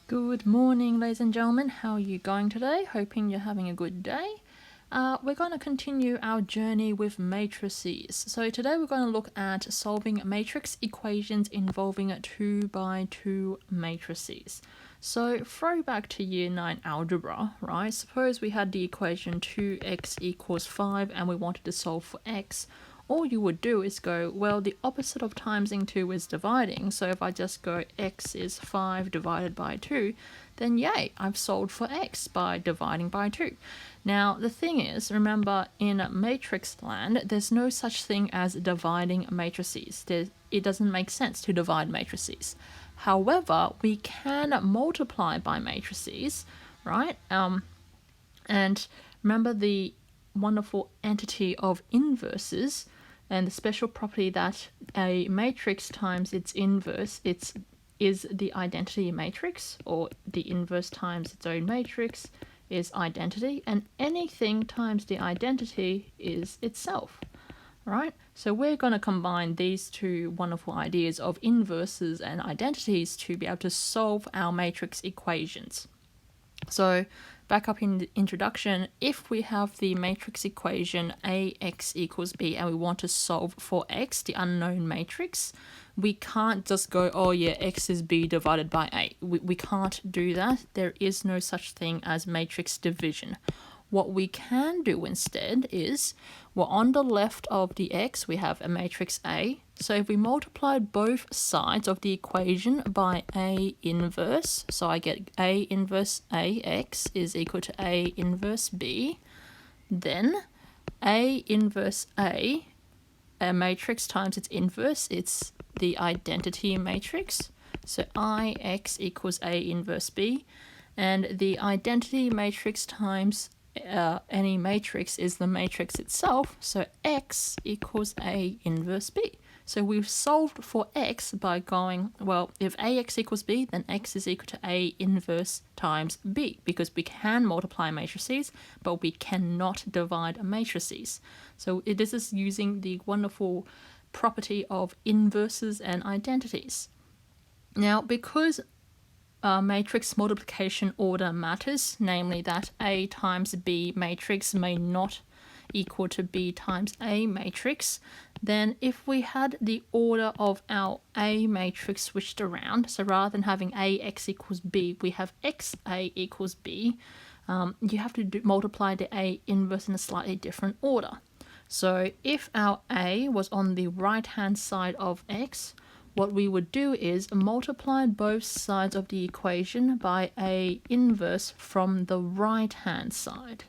Good morning, ladies and gentlemen. How are you going today? Hoping you're having a good day. We're going to continue our journey with matrices. So today we're going to look at solving matrix equations involving 2 by 2 matrices. So throw back to year 9 algebra, right? Suppose we had the equation 2x equals 5 and we wanted to solve for x. All you would do is go, well, the opposite of timesing 2 is dividing, so if I just go x is 5 divided by 2, then yay, I've solved for x by dividing by 2. Now, the thing is, remember, in matrix land, there's no such thing as dividing matrices. It doesn't make sense to divide matrices. However, we can multiply by matrices, right? And remember the wonderful entity of inverses and the special property that a matrix times its inverse is the identity matrix, or the inverse times its own matrix is identity, and anything times the identity is itself. Right? So we're going to combine these two wonderful ideas of inverses and identities to be able to solve our matrix equations. So back up in the introduction, if we have the matrix equation ax equals b and we want to solve for x, the unknown matrix, we can't just go, oh yeah, x is b divided by a. We can't do that. There is no such thing as matrix division. What we can do instead is, well, on the left of the x, we have a matrix A. So if we multiply both sides of the equation by A inverse, so I get A inverse AX is equal to A inverse B, then A inverse a matrix times its inverse, it's the identity matrix. So IX equals A inverse B, and the identity matrix times any matrix is the matrix itself, so x equals A inverse B. So we've solved for x by going, well, if AX equals B, then x is equal to A inverse times B, because we can multiply matrices, but we cannot divide matrices. So this is using the wonderful property of inverses and identities. Now, because matrix multiplication order matters, namely that A times B matrix may not equal to B times A matrix, then if we had the order of our A matrix switched around, so rather than having AX equals B, we have XA equals B, you have to multiply the A inverse in a slightly different order. So if our A was on the right-hand side of X, what we would do is multiply both sides of the equation by A inverse from the right-hand side.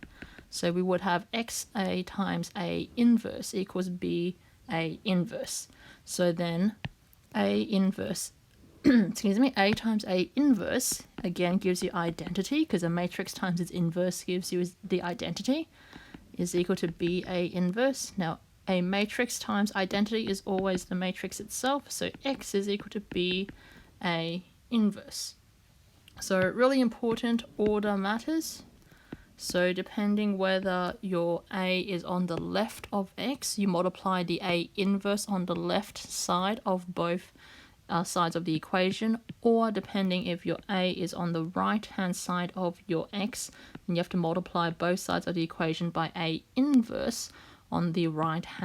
So we would have XA times A inverse equals B A inverse. So then A inverse, A times A inverse, again gives you identity, because a matrix times its inverse gives you the identity, is equal to B A inverse. Now, a matrix times identity is always the matrix itself, so x is equal to B A inverse. So really important, order matters. So depending whether your A is on the left of x, you multiply the A inverse on the left side of both sides of the equation, or depending if your A is on the right hand side of your x, then you have to multiply both sides of the equation by A inverse on the right hand